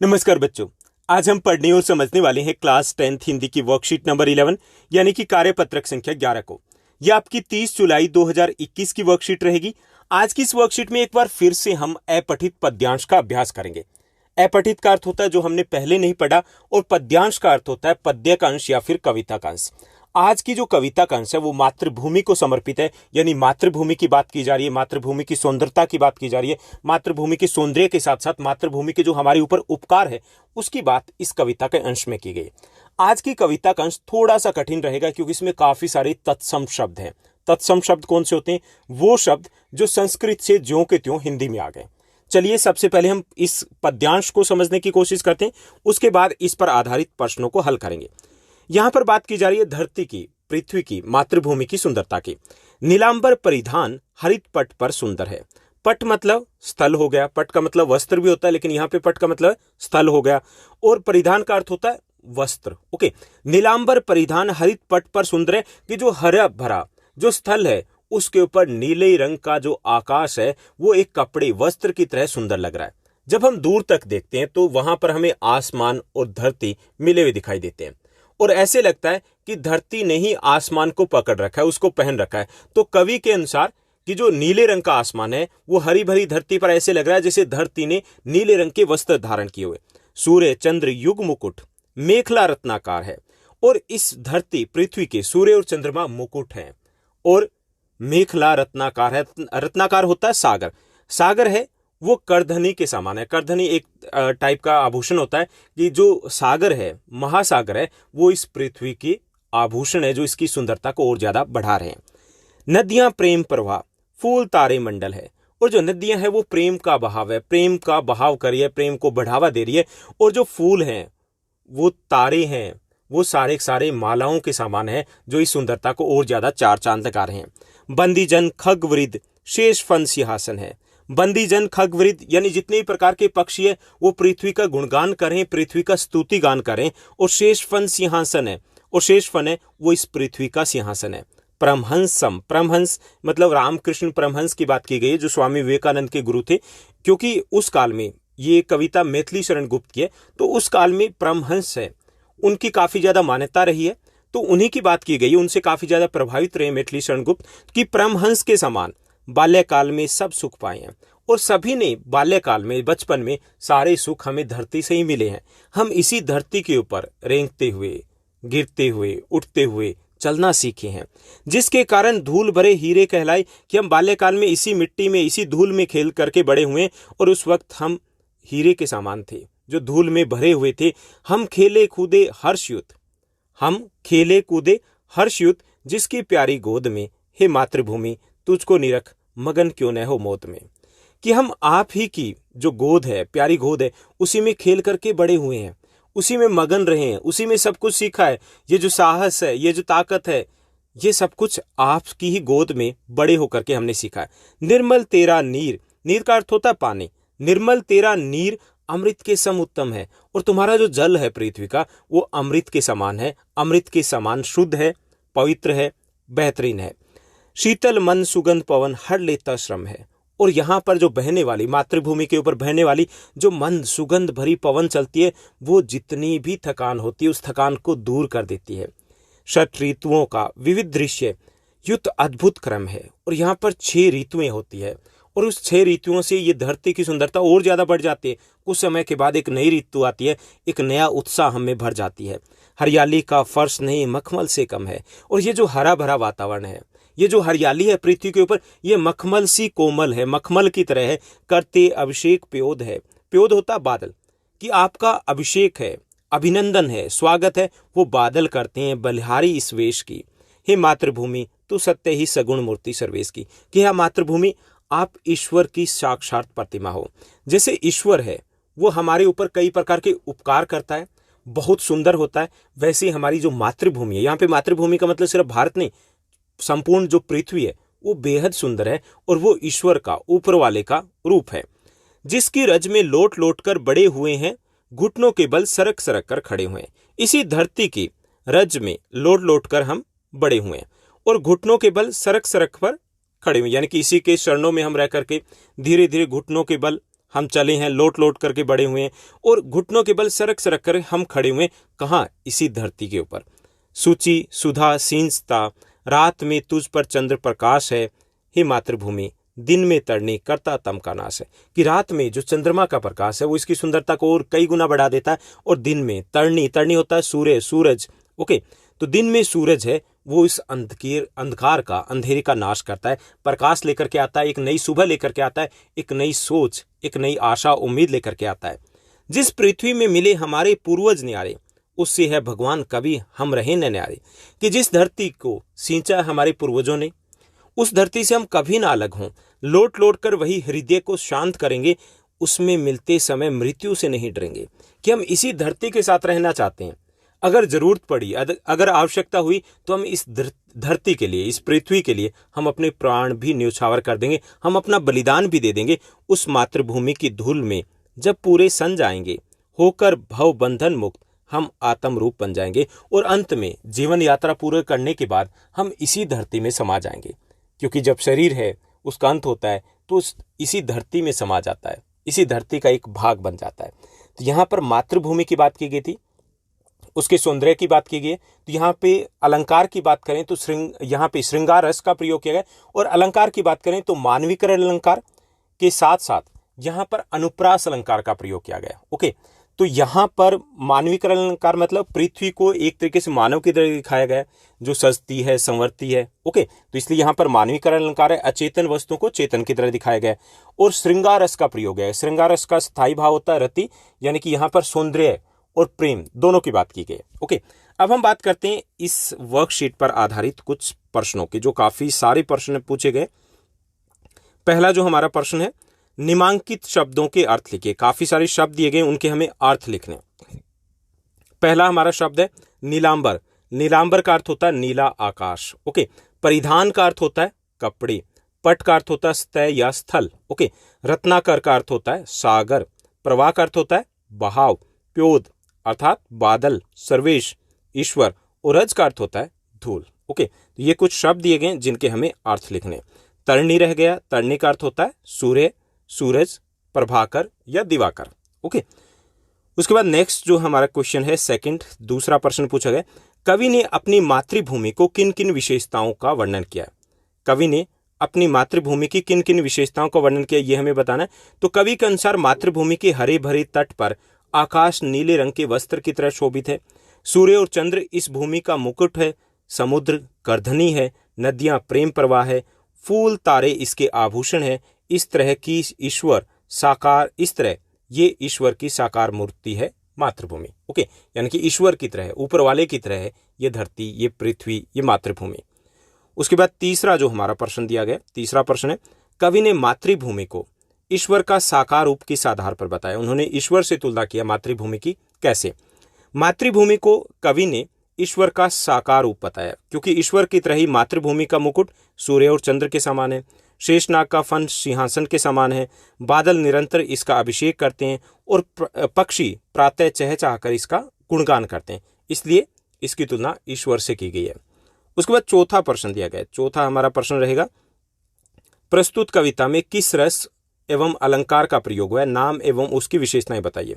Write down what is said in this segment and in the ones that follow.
नमस्कार बच्चों। आज हम पढ़ने और समझने वाले हैं क्लास 10th हिंदी की वर्कशीट नंबर 11 यानी कि कार्यपत्रक संख्या 11 को। यह आपकी 30 जुलाई 2021 की वर्कशीट रहेगी। आज की इस वर्कशीट में एक बार फिर से हम अपठित पद्यांश का अभ्यास करेंगे। अपठित का अर्थ होता है जो हमने पहले नहीं पढ़ा, और पद्यांश का अर्थ होता है पद्य का अंश या फिर कविता का अंश। आज की जो कविता का अंश है वो मातृभूमि को समर्पित है, यानी मातृभूमि की बात की जा रही है, मातृभूमि की सुंदरता की बात की जा रही है, मातृभूमि के सौंदर्य के साथ साथ मातृभूमि के जो हमारे ऊपर उपकार है उसकी बात इस कविता के अंश में की गई। आज की कविता का अंश थोड़ा सा कठिन रहेगा क्योंकि इसमें काफी सारे तत्सम शब्द हैं। तत्सम शब्द कौन से होते हैं? वो शब्द जो संस्कृत से ज्यों के त्यों हिंदी में आ गए। चलिए सबसे पहले हम इस पद्यांश को समझने की कोशिश करते हैं, उसके बाद इस पर आधारित प्रश्नों को हल करेंगे। यहां पर बात की जा रही है धरती की, पृथ्वी की, मातृभूमि की सुंदरता की। नीलांबर परिधान हरित पट पर सुंदर है। पट मतलब स्थल हो गया, पट का मतलब वस्त्र भी होता है, लेकिन यहां पे पट का मतलब स्थल हो गया, और परिधान का अर्थ होता है वस्त्र। ओके, नीलांबर परिधान हरित पट पर सुंदर है कि जो हरा भरा जो स्थल है उसके ऊपर नीले रंग का जो आकाश है वो एक कपड़े वस्त्र की तरह सुंदर लग रहा है। जब हम दूर तक देखते हैं तो वहां पर हमें आसमान और धरती मिले हुए दिखाई देते हैं, और ऐसे लगता है कि धरती ने ही आसमान को पकड़ रखा है, उसको पहन रखा है। तो कवि के अनुसार कि जो नीले रंग का आसमान है वो हरी भरी धरती पर ऐसे लग रहा है जैसे धरती ने नीले रंग के वस्त्र धारण किए हुए। सूर्य चंद्र युग मुकुट मेखला रत्नाकार है, और इस धरती पृथ्वी के सूर्य और चंद्रमा मुकुट हैं, और मेखला रत्नाकार है। रत्नाकार होता है सागर, सागर है वो करधनी के समान है। करधनी एक टाइप का आभूषण होता है कि जो सागर है, महासागर है, वो इस पृथ्वी के आभूषण है जो इसकी सुंदरता को और ज्यादा बढ़ा रहे हैं। नदियां प्रेम प्रवाह फूल तारे मंडल है, और जो नदियां है वो प्रेम का बहाव है, प्रेम का बहाव कर रही है, प्रेम को बढ़ावा दे रही है, और जो फूल हैं वो तारे हैं, वो सारे सारे मालाओं के समान है जो इस सुंदरता को और ज्यादा चार चांद लगा रहे हैं। बंदीजन खगवृद शेष फन सिंहासन है। बंदीजन खगवृद यानी जितने भी प्रकार के पक्षी है वो पृथ्वी का गुणगान करें, पृथ्वी का स्तुति गान करें, और शेष फन सिंहासन है, और शेष फन है वो इस पृथ्वी का सिंहासन है। परमहंसम, परमहंस मतलब रामकृष्ण परमहंस की बात की गई है जो स्वामी विवेकानंद के गुरु थे, क्योंकि उस काल में ये कविता मैथिली शरण गुप्त की है, तो उस काल में परमहंस है उनकी काफी ज्यादा मान्यता रही है, तो उन्हीं की बात की गई है। उनसे काफी ज्यादा प्रभावित रहे मैथिली शरण गुप्त कि परमहंस के समान बाल्यकाल में सब सुख पाए हैं, और सभी ने बाल्यकाल में, बचपन में सारे सुख हमें धरती से ही मिले हैं। हम इसी धरती के ऊपर रेंगते हुए, गिरते हुए, उठते हुए चलना सीखे हैं, जिसके कारण धूल भरे हीरे कहलाए कि हम बाल्यकाल में इसी मिट्टी में, इसी धूल में खेल करके बड़े हुए, और उस वक्त हम हीरे के समान थे जो धूल में भरे हुए थे। हम खेले कूदे हर्षयुत, हम खेले कूदे हर्षयुत जिसकी प्यारी गोद में, हे मातृभूमि तुझको निरख मगन क्यों न हो मौत में। कि हम आप ही की जो गोद है, प्यारी गोद है, उसी में खेल करके बड़े हुए हैं, उसी में मगन रहे हैं, उसी में सब कुछ सीखा है। ये जो साहस है, ये जो ताकत है, ये सब कुछ आपकी ही गोद में बड़े होकर के हमने सीखा है। निर्मल तेरा नीर, नीर का अर्थ होता है पानी, निर्मल तेरा नीर अमृत के सम उत्तम है, और तुम्हारा जो जल है पृथ्वी का वो अमृत के समान है, अमृत के समान शुद्ध है, पवित्र है, बेहतरीन है। शीतल मन सुगंध पवन हर लेता श्रम है, और यहाँ पर जो बहने वाली, मातृभूमि के ऊपर बहने वाली जो मंद सुगंध भरी पवन चलती है वो जितनी भी थकान होती है उस थकान को दूर कर देती है। षट ऋतुओं का विविध दृश्य युक्त अद्भुत क्रम है, और यहाँ पर 6 ऋतुएं होती है, और उस 6 ऋतुओं से ये धरती की सुंदरता और ज्यादा बढ़ जाती है। कुछ समय के बाद एक नई ऋतु आती है, एक नया उत्साह हमें भर जाती है। हरियाली का फर्श नहीं मखमल से कम है, और ये जो हरा भरा वातावरण है, ये जो हरियाली है पृथ्वी के ऊपर, ये मखमल सी कोमल है, मखमल की तरह है। करते अभिषेक प्योद है, प्योद होता बादल, कि आपका अभिषेक है, अभिनंदन है, स्वागत है, वो बादल करते हैं बलिहारी इस वेश की। हे मातृभूमि तू सत्य ही सगुण मूर्ति सर्वेश की, कि हा मातृभूमि आप ईश्वर की साक्षात प्रतिमा हो। जैसे ईश्वर है वो हमारे ऊपर कई प्रकार के उपकार करता है, बहुत सुंदर होता है, वैसे हमारी जो मातृभूमि है, यहाँ पे मातृभूमि का मतलब सिर्फ भारत नहीं, संपूर्ण जो पृथ्वी है वो बेहद सुंदर है, और वो ईश्वर का, ऊपर वाले का रूप है। जिसकी रज में लोट लोट कर बड़े हुए हैं, घुटनों के बल सरक सरक कर खड़े हुए हैं। इसी धरती की रज में लोट लोट कर हम बड़े हुए हैं, और घुटनों के बल सरक सरक पर खड़े हुए, यानी कि इसी के चरणों में हम रह करके धीरे धीरे घुटनों के बल हम चले हैं, लोट लोट करके बड़े हुए हैं और घुटनों के बल सरक सरक कर हम खड़े हुए, कहाँ, इसी धरती के ऊपर। सूची सुधा सींचता, रात में तुझ पर चंद्र प्रकाश है, हे मातृभूमि दिन में तरनी करता तम का नाश है। कि रात में जो चंद्रमा का प्रकाश है वो इसकी सुंदरता को और कई गुना बढ़ा देता है, और दिन में तरनी, तरनी होता है सूरज। ओके, तो दिन में सूरज है, वो इस अंधकार का, अंधेरे का नाश करता है, प्रकाश लेकर के आता है, एक नई सुबह लेकर के आता है, एक नई सोच, एक नई आशा उम्मीद लेकर के आता है। जिस पृथ्वी में मिले हमारे पूर्वज न्यारे, उससे है भगवान कभी हम रहे न न्यारे। कि जिस धरती को सींचा हमारे पूर्वजों ने, उस धरती से हम कभी ना अलग हों, लोट लोट कर वही हृदय को शांत करेंगे, उसमें मिलते समय मृत्यु से नहीं डरेंगे। कि हम इसी धरती के साथ रहना चाहते हैं, अगर जरूरत पड़ी, अगर आवश्यकता हुई तो हम इस धरती के लिए, इस पृथ्वी के लिए हम अपने प्राण भी न्यौछावर कर देंगे, हम अपना बलिदान भी दे देंगे। उस मातृभूमि की धूल में जब पूरे सन जाएंगे, होकर भव बंधन मुक्त हम आत्म रूप बन जाएंगे, और अंत में जीवन यात्रा पूरे करने के बाद हम इसी धरती में समा जाएंगे। क्योंकि जब शरीर है उसका अंत होता है तो इसी धरती में समा जाता है, इसी धरती का एक भाग बन जाता है। तो यहाँ पर मातृभूमि की बात की गई थी, उसके सौंदर्य की बात की गई है। तो यहाँ पे अलंकार की बात करें तो यहाँ पे श्रृंगार रस का प्रयोग किया गया, और अलंकार की बात करें तो मानवीकरण अलंकार के साथ साथ यहाँ पर अनुप्रास अलंकार का प्रयोग किया गया। ओके, तो यहाँ पर मानवीकरण अलंकार मतलब पृथ्वी को एक तरीके से मानव की तरह दिखाया गया, जो सजती है, संवरती है। ओके, तो इसलिए यहाँ पर मानवीकरण अलंकार है, अचेतन वस्तुओं को चेतन की तरह दिखाया गया। और श्रृंगार रस का प्रयोग है, श्रृंगार रस का स्थायी भाव होता है रति, यानी कि यहाँ पर सौंदर्य और प्रेम दोनों की बात की गई। ओके, अब हम बात करते हैं इस वर्कशीट पर आधारित कुछ प्रश्नों की, जो काफी सारे प्रश्न पूछे गए। पहला जो हमारा प्रश्न है, निम्नांकित शब्दों के अर्थ लिखिए। काफी सारे शब्द दिए गए, उनके हमें अर्थ लिखने। पहला हमारा शब्द है नीलांबर। नीलांबर का अर्थ होता है नीला आकाश। ओके, परिधान का अर्थ होता है कपड़े। पट का अर्थ होता है सतह या स्थल। ओके, रत्नाकर का अर्थ होता है सागर। प्रवाह का अर्थ होता है बहाव। प्योद अर्थात बादल, सर्वेश, ईश्वर। और रज का अर्थ होता है धूल। ओके, तो ये कुछ शब्द दिए गए जिनके हमें अर्थ लिखने। तरणी रह गया, तरणी का अर्थ होता है सूर्य, सूरज, प्रभाकर या दिवाकर। ओके, उसके बाद नेक्स्ट जो हमारा क्वेश्चन है सेकंड, दूसरा प्रश्न पूछा गया, कवि ने अपनी मातृभूमि को किन किन विशेषताओं का वर्णन किया। कवि ने अपनी मातृभूमि की किन किन विशेषताओं का वर्णन किया, यह हमें बताना है। तो कवि के अनुसार मातृभूमि के हरे भरे तट पर आकाश नीले रंग के वस्त्र की तरह शोभित है। सूर्य और चंद्र इस भूमि का मुकुट है। समुद्र गर्दनी है। नदियां प्रेम प्रवाह है। फूल तारे इसके आभूषण है। इस तरह ये ईश्वर की साकार मूर्ति है मातृभूमि। ओके, यानी कि ईश्वर की तरह, ऊपर वाले की तरह है ये धरती, ये पृथ्वी, ये मातृभूमि। उसके बाद तीसरा जो हमारा प्रश्न दिया गया, तीसरा प्रश्न है, कवि ने मातृभूमि को ईश्वर का साकार रूप किस आधार पर बताया। उन्होंने ईश्वर से तुलना किया मातृभूमि की। कैसे? मातृभूमि को कवि ने ईश्वर का साकार रूप बताया, क्योंकि ईश्वर की तरह ही मातृभूमि का मुकुट सूर्य और चंद्र के समान है। शेषनाग का फन सिंहासन के समान है। बादल निरंतर इसका अभिषेक करते हैं और पक्षी प्रातः चहचहाकर इसका गुणगान करते हैं, इसलिए इसकी तुलना ईश्वर से की गई है। उसके बाद चौथा प्रश्न दिया गया। चौथा हमारा प्रश्न रहेगा, प्रस्तुत कविता में किस रस एवं अलंकार का प्रयोग हुआ है, नाम एवं उसकी विशेषताएं बताइए।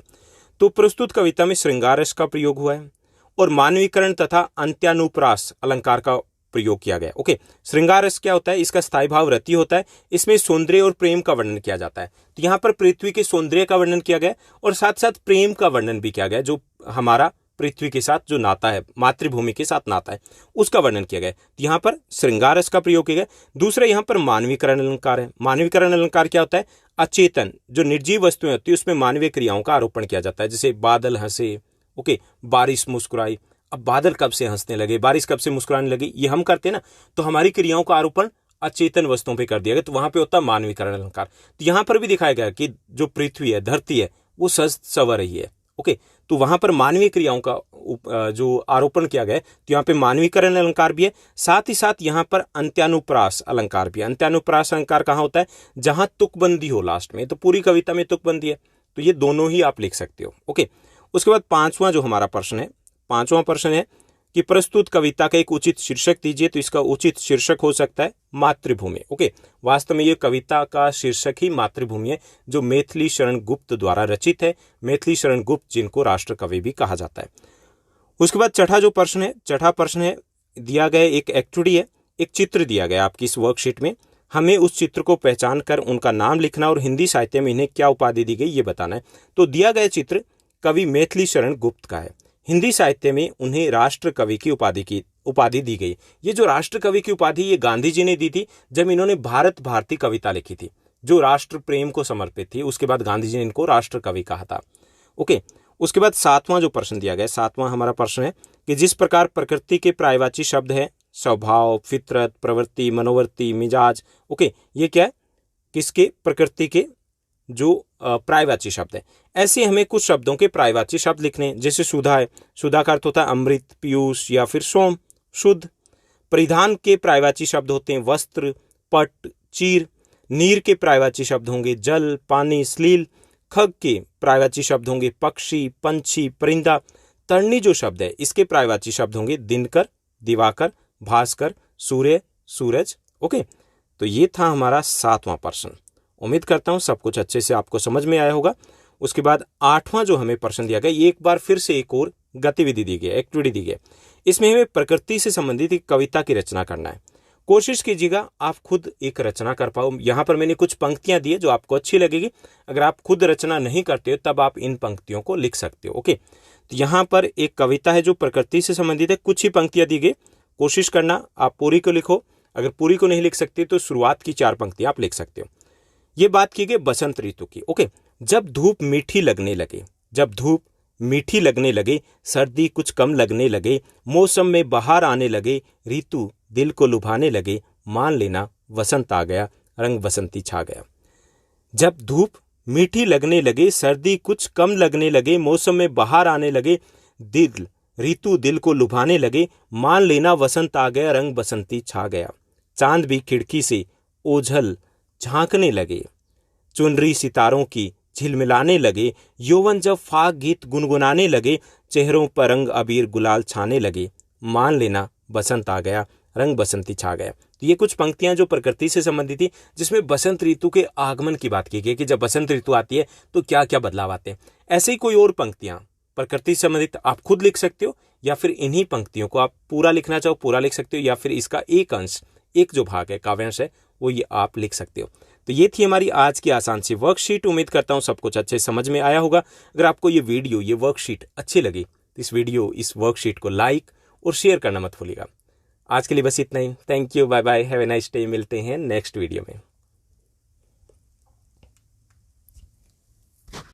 तो प्रस्तुत कविता में श्रृंगार रस का प्रयोग हुआ है और मानवीकरण तथा अंत्यानुप्रास अलंकार का प्रयोग किया गया। ओके, श्रृंगार रस क्या होता है? इसका स्थायी भाव रति होता है। इसमें सौंदर्य और प्रेम का वर्णन किया जाता है। तो यहाँ पर पृथ्वी के सौंदर्य का वर्णन किया गया और साथ साथ प्रेम का वर्णन भी किया गया, जो हमारा पृथ्वी के साथ जो नाता है, मातृभूमि के साथ नाता है, उसका वर्णन किया गया। तो यहाँ पर श्रृंगार रस का प्रयोग किया गया। दूसरा यहाँ पर मानवीकरण अलंकार है। मानवीकरण अलंकार क्या होता है? अचेतन जो निर्जीव वस्तुएं होती है उसमें मानवीय क्रियाओं का आरोपण किया जाता है। जैसे बादल हंसे, ओके, बारिश मुस्कुराई। अब बादल कब से हंसने लगे, बारिश कब से मुस्कुराने लगी, ये हम करते हैं ना, तो हमारी क्रियाओं का आरोपण अचेतन वस्तुओं पे कर दिया गया, तो वहां पे होता है मानवीकरण अलंकार। तो यहाँ पर भी दिखाया गया कि जो पृथ्वी है, धरती है, वो सज संवर रही है। ओके, तो वहां पर मानवीय क्रियाओं का जो आरोपण किया गया, तो यहाँ पे मानवीकरण अलंकार भी है। साथ ही साथ यहाँ पर अंत्यानुप्रास अलंकार भी है। अंत्यानुप्रास अलंकार कहाँ होता है? जहां तुकबंदी हो लास्ट में, तो पूरी कविता में तुकबंदी है, तो ये दोनों ही आप लिख सकते हो। ओके, उसके बाद पांचवा जो हमारा प्रश्न है, पांचवा प्रश्न है कि प्रस्तुत कविता का एक उचित शीर्षक दीजिए, तो इसका उचित शीर्षक हो सकता है मातृभूमि। ओके, वास्तव में ये कविता का शीर्षक ही मातृभूमि है, जो मैथिली शरण गुप्त द्वारा रचित है। मैथिली शरण गुप्त जिनको राष्ट्र कवि भी कहा जाता है। उसके बाद छठा प्रश्न है दिया गया एक एक्टिविटी है, एक चित्र दिया गया आपकी इस वर्कशीट में। हमें उस चित्र को पहचान कर उनका नाम लिखना और हिंदी साहित्य में इन्हें क्या उपाधि दी गई ये बताना है। तो दिया गया चित्र कवि मैथिली शरण गुप्त का है। हिंदी साहित्य में उन्हें राष्ट्र कवि की उपाधि दी गई। ये जो राष्ट्र कवि की उपाधि ये गांधी जी ने दी थी जब इन्होंने भारत भारती कविता लिखी थी, जो राष्ट्र प्रेम को समर्पित थी। उसके बाद गांधी जी ने इनको राष्ट्र कवि कहा था। ओके, उसके बाद सातवां जो प्रश्न दिया गया, सातवां हमारा प्रश्न है कि जिस प्रकार प्रकृति के पर्यायवाची शब्द है स्वभाव, फितरत, प्रवृत्ति, मनोवृत्ति, मिजाज। ओके, ये क्या है, किसके, प्रकृति के जो पर्यायवाची शब्द है। ऐसे हमें कुछ शब्दों के पर्यायवाची शब्द लिखने, जैसे सुधा है, सुधा का अर्थ होता है अमृत, पीयूष या फिर सोम, शुद्ध। परिधान के पर्यायवाची शब्द होते हैं वस्त्र, पट, चीर। नीर के पर्यायवाची शब्द होंगे जल, पानी, श्लील। खग के पर्यायवाची शब्द होंगे पक्षी, पंछी, परिंदा। तरणी जो शब्द है इसके पर्यायवाची शब्द होंगे दिनकर, दिवाकर, भास्कर, सूर्य, सूरज। ओके, तो ये था हमारा सातवां प्रश्न। उम्मीद करता हूं सब कुछ अच्छे से आपको समझ में आया होगा। उसके बाद आठवां जो हमें प्रश्न दिया गया, ये एक बार फिर से एक और गतिविधि दी गई, एक्टिविटी दी गई। इसमें हमें प्रकृति से संबंधित एक कविता की रचना करना है। कोशिश कीजिएगा आप खुद एक रचना कर पाओ। यहाँ पर मैंने कुछ पंक्तियां दी है जो आपको अच्छी लगेगी। अगर आप खुद रचना नहीं करते हो तब आप इन पंक्तियों को लिख सकते हो। ओके, तो यहाँ पर एक कविता है जो प्रकृति से संबंधित है, कुछ ही पंक्तियां दी गई। कोशिश करना आप पूरी को लिखो। अगर पूरी को नहीं लिख सकते तो शुरुआत की 4 पंक्तियां आप लिख सकते हो। ये बात की गई बसंत ऋतु की। ओके, जब धूप मीठी लगने लगे, सर्दी कुछ कम लगने लगे, मौसम में बाहर आने लगे, ऋतु दिल को लुभाने लगे, मान लेना वसंत आ गया, रंग बसंती छा गया। जब धूप मीठी लगने लगे, सर्दी कुछ कम लगने लगे, मौसम में बाहर आने लगे, ऋतु दिल को लुभाने लगे, मान लेना वसंत आ गया, रंग बसंती छा गया। चांद भी खिड़की से ओझल झांकने लगे, चुनरी सितारों की झिलमिलाने लगे, यौवन जब फाग गीत गुनगुनाने लगे, चेहरों पर रंग अबीर गुलाल छाने लगे, मान लेना बसंत आ गया, रंग बसंती छा गया। तो ये कुछ पंक्तियां जो प्रकृति से संबंधित थी, जिसमें बसंत ऋतु के आगमन की बात की गई कि जब बसंत ऋतु आती है तो क्या क्या बदलाव आते हैं। ऐसे ही कोई और पंक्तियां प्रकृति से संबंधित आप खुद लिख सकते हो, या फिर इन्हीं पंक्तियों को आप पूरा लिखना चाहो पूरा लिख सकते हो, या फिर इसका एक अंश, एक जो भाग है, काव्यांश है, वो ये आप लिख सकते हो। तो ये थी हमारी आज की आसान सी वर्कशीट। उम्मीद करता हूँ सब कुछ अच्छे समझ में आया होगा। अगर आपको ये वीडियो, ये वर्कशीट अच्छी लगी तो इस वर्कशीट को लाइक और शेयर करना मत भूलिएगा। आज के लिए बस इतना ही। Thank you, bye bye, have a nice day. मिलते हैं नेक्स्ट वीडियो में।